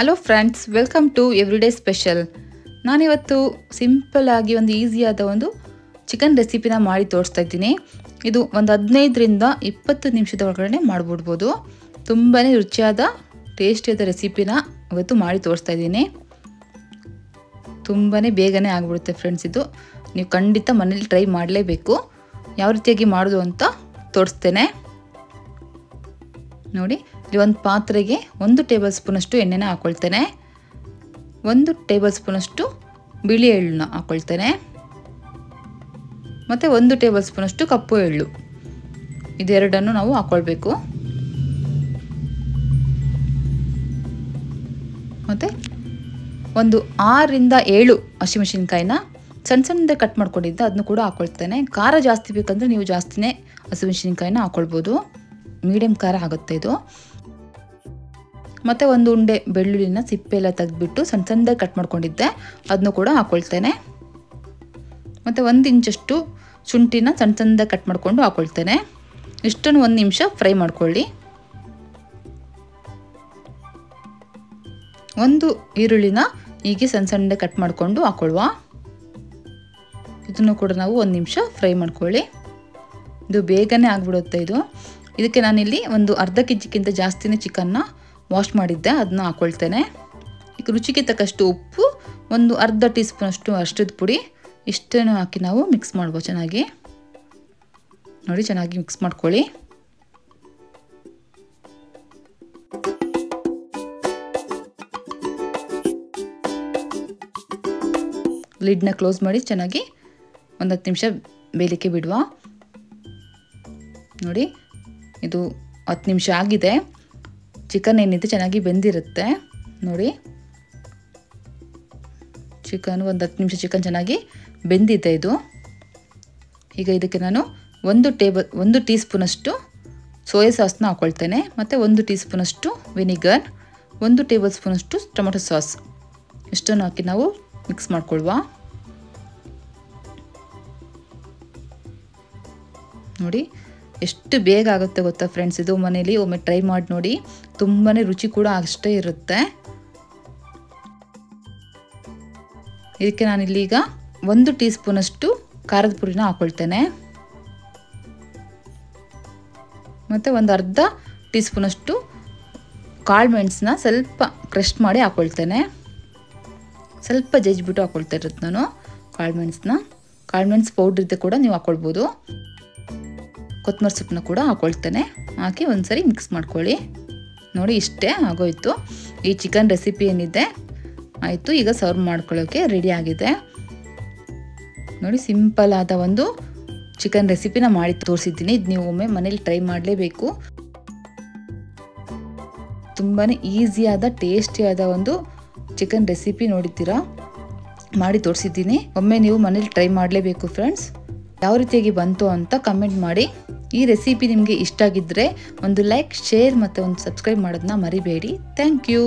Hello friends, welcome to everyday special. ನಾನಿವತ್ತು simple ಆಗಿ ಒಂದು ಈಸಿಯಾದ ಒಂದು ಚಿಕನ್ ರೆಸಿಪಿನ ಮಾಡಿ ತೋರಿಸ್ತಾ ಇದ್ದೀನಿ. ಇದು ಒಂದು 15ರಿಂದ 20 ನಿಮಿಷದ ಒಳಗಡೆ ಮಾಡಿಬಿಡ್ಬೋದು. ತುಂಬಾ ರುಚಿಯಾದ ಟೇಸ್ಟಿಯಾದ ರೆಸಿಪಿನ ಇವತ್ತು ಮಾಡಿ ತೋರಿಸ್ತಾ ಇದ್ದೀನಿ. ತುಂಬಾ ಬೇಗನೆ ಆಗಿಬಿಡುತ್ತೆ ಫ್ರೆಂಡ್ಸ್. ಇದು ನೀವು ಖಂಡಿತ ಮನೇಲಿ ಟ್ರೈ ಮಾಡಲೇಬೇಕು. ಯಾವ ರೀತಿಯಾಗಿ ಮಾಡೋದು ಅಂತ ತೋರಿಸ್ತೇನೆ ನೋಡಿ. ಇಲ್ಲಿ ಒಂದು ಪಾತ್ರೆಗೆ 1 ಟೇಬಲ್ ಸ್ಪೂನಷ್ಟು ಎಣ್ಣೆನ ಹಾಕ್ಕೊಳ್ತೇನೆ. 1 ಟೇಬಲ್ ಸ್ಪೂನಷ್ಟು ಬಿಳಿ ಎಳ್ಳನ್ನ ಹಾಕ್ಕೊಳ್ತೇನೆ. ಮತ್ತು 1 ಟೇಬಲ್ ಸ್ಪೂನಷ್ಟು ಕಪ್ಪು ಎಳ್ಳು, ಇದೆರಡನ್ನು ನಾವು ಹಾಕ್ಕೊಳ್ಬೇಕು. ಮತ್ತು ಒಂದು 6ರಿಂದ 7 ಹಸಿಮೆಣಸಿನ್ಕಾಯಿನ ಸಣ್ಣ ಕಟ್ ಮಾಡ್ಕೊಂಡಿದ್ದೆ, ಅದನ್ನು ಕೂಡ ಹಾಕ್ಕೊಳ್ತೇನೆ. ಖಾರ ಜಾಸ್ತಿ ಬೇಕಂದರೆ ನೀವು ಜಾಸ್ತಿನೇ ಹಸಿಮೆಣಸಿನ್ಕಾಯಿನ ಹಾಕ್ಕೊಳ್ಬೋದು. ಮೀಡಿಯಮ್ ಖಾರ ಆಗುತ್ತೆ ಇದು. ಮತ್ತು ಒಂದು ಉಂಡೆ ಬೆಳ್ಳುಳ್ಳಿನ ಸಿಪ್ಪೆ ಎಲ್ಲ ತೆಗೆದುಬಿಟ್ಟು ಸಣ್ಣ ಕಟ್ ಮಾಡ್ಕೊಂಡಿದ್ದೆ, ಅದನ್ನು ಕೂಡ ಹಾಕ್ಕೊಳ್ತೇನೆ. ಮತ್ತು 1 ಇಂಚಷ್ಟು ಶುಂಠಿನ ಸಣ್ಣ ಕಟ್ ಮಾಡಿಕೊಂಡು ಹಾಕ್ಕೊಳ್ತೇನೆ. ಇಷ್ಟನ್ನು 1 ನಿಮಿಷ ಫ್ರೈ ಮಾಡ್ಕೊಳ್ಳಿ. 1 ಈರುಳ್ಳಿನ ಹೀಗೆ ಸಣ್ಣ ಕಟ್ ಮಾಡಿಕೊಂಡು ಹಾಕ್ಕೊಳ್ಳುವ. ಇದನ್ನು ಕೂಡ ನಾವು 1 ನಿಮಿಷ ಫ್ರೈ ಮಾಡ್ಕೊಳ್ಳಿ. ಇದು ಬೇಗನೆ ಆಗಿಬಿಡುತ್ತೆ ಇದು. ಇದಕ್ಕೆ ನಾನಿಲ್ಲಿ ಒಂದು ಅರ್ಧ ಕೆಜಿಗಿಂತ ಜಾಸ್ತಿನೇ ಚಿಕನ್ನ ವಾಶ್ ಮಾಡಿದ್ದೆ, ಅದನ್ನ ಹಾಕ್ಕೊಳ್ತೇನೆ. ಈಗ ರುಚಿಗೆ ತಕ್ಕಷ್ಟು ಉಪ್ಪು, ಒಂದು ಅರ್ಧ ಟೀ ಸ್ಪೂನಷ್ಟು ಅರಿಶಿಣದ ಪುಡಿ, ಇಷ್ಟನ್ನು ಹಾಕಿ ನಾವು ಮಿಕ್ಸ್ ಮಾಡ್ಬೋದು ಚೆನ್ನಾಗಿ. ನೋಡಿ, ಚೆನ್ನಾಗಿ ಮಿಕ್ಸ್ ಮಾಡ್ಕೊಳ್ಳಿ. ಲಿಡ್ನ ಕ್ಲೋಸ್ ಮಾಡಿ ಚೆನ್ನಾಗಿ ಒಂದು 10 ನಿಮಿಷ ಬೇಯಲಿಕ್ಕೆ ಬಿಡುವ. ನೋಡಿ, ಇದು 10 ನಿಮಿಷ ಆಗಿದೆ. ಚಿಕನ್ ಏನಿದೆ ಚೆನ್ನಾಗಿ ಬೆಂದಿರುತ್ತೆ ನೋಡಿ. ಚಿಕನ್ ಒಂದು 10 ನಿಮಿಷ ಚಿಕನ್ ಚೆನ್ನಾಗಿ ಬೆಂದಿದೆ ಇದು. ಈಗ ಇದಕ್ಕೆ ನಾನು 1 ಟೀ ಸ್ಪೂನಷ್ಟು ಸೋಯಾ ಸಾಸ್ನ ಹಾಕ್ಕೊಳ್ತೇನೆ. ಮತ್ತು 1 ಟೀ ಸ್ಪೂನಷ್ಟು ವಿನಿಗರ್, 1 ಟೇಬಲ್ ಸ್ಪೂನಷ್ಟು ಟೊಮೆಟೊ ಸಾಸ್, ಇಷ್ಟನ್ನು ಹಾಕಿ ನಾವು ಮಿಕ್ಸ್ ಮಾಡ್ಕೊಳ್ವಾ. ನೋಡಿ, ಎಷ್ಟು ಬೇಗ ಆಗುತ್ತೆ ಗೊತ್ತಾ ಫ್ರೆಂಡ್ಸ್. ಇದು ಮನೇಲಿ ಒಮ್ಮೆ ಟ್ರೈ ಮಾಡಿ ನೋಡಿ. ತುಂಬಾ ರುಚಿ ಕೂಡ ಅಷ್ಟೇ ಇರುತ್ತೆ. ಇದಕ್ಕೆ ನಾನಿಲ್ಲೀಗ 1 ಟೀ ಸ್ಪೂನಷ್ಟು ಖಾರದ ಪುಡಿನ ಹಾಕ್ಕೊಳ್ತೇನೆ. ಮತ್ತು ಒಂದು ಅರ್ಧ ಟೀ ಸ್ಪೂನಷ್ಟು ಕಾಳು ಮೆಣಸನ್ನ ಸ್ವಲ್ಪ ಕ್ರಷ್ ಮಾಡಿ ಹಾಕ್ಕೊಳ್ತೇನೆ. ಸ್ವಲ್ಪ ಜಜ್ಜಿಬಿಟ್ಟು ಹಾಕ್ಕೊಳ್ತಾ ಇರುತ್ತೆ ನಾನು ಕಾಳು ಮೆಣಸು ಪೌಡ್ರ್ ಇದ್ದರೆ ಕೂಡ ನೀವು ಹಾಕ್ಕೊಳ್ಬೋದು. ಕೊತ್ತಂಬರಿ ಸೊಪ್ಪನ್ನ ಕೂಡ ಹಾಕ್ಕೊಳ್ತೇನೆ. ಹಾಕಿ ಒಂದ್ಸರಿ ಮಿಕ್ಸ್ ಮಾಡ್ಕೊಳ್ಳಿ. ನೋಡಿ, ಇಷ್ಟೇ ಆಗೋಯ್ತು. ಈ ಚಿಕನ್ ರೆಸಿಪಿ ಏನಿದೆ ಆಯಿತು. ಈಗ ಸರ್ವ್ ಮಾಡ್ಕೊಳ್ಳೋಕ್ಕೆ ರೆಡಿ ಆಗಿದೆ ನೋಡಿ. ಸಿಂಪಲ್ ಆದ ಒಂದು ಚಿಕನ್ ರೆಸಿಪಿನ ಮಾಡಿ ತೋರಿಸಿದ್ದೀನಿ. ಇದು ನೀವು ಒಮ್ಮೆ ಮನೇಲಿ ಟ್ರೈ ಮಾಡಲೇಬೇಕು. ತುಂಬಾ ಈಸಿಯಾದ ಟೇಸ್ಟಿಯಾದ ಒಂದು ಚಿಕನ್ ರೆಸಿಪಿ ನೋಡಿದ್ದೀರಾ, ಮಾಡಿ ತೋರಿಸಿದ್ದೀನಿ. ಒಮ್ಮೆ ನೀವು ಮನೇಲಿ ಟ್ರೈ ಮಾಡಲೇಬೇಕು ಫ್ರೆಂಡ್ಸ್. ಯಾವ ರೀತಿಯಾಗಿ ಬಂತು ಅಂತ ಕಮೆಂಟ್ ಮಾಡಿ. ಈ ರೆಸಿಪಿ ನಿಮಗೆ ಇಷ್ಟ ಆಗಿದ್ದರೆ ಒಂದು ಲೈಕ್, ಶೇರ್ ಮತ್ತು ಒಂದು ಸಬ್ಸ್ಕ್ರೈಬ್ ಮಾಡೋದನ್ನ ಮರಿಬೇಡಿ. Thank you.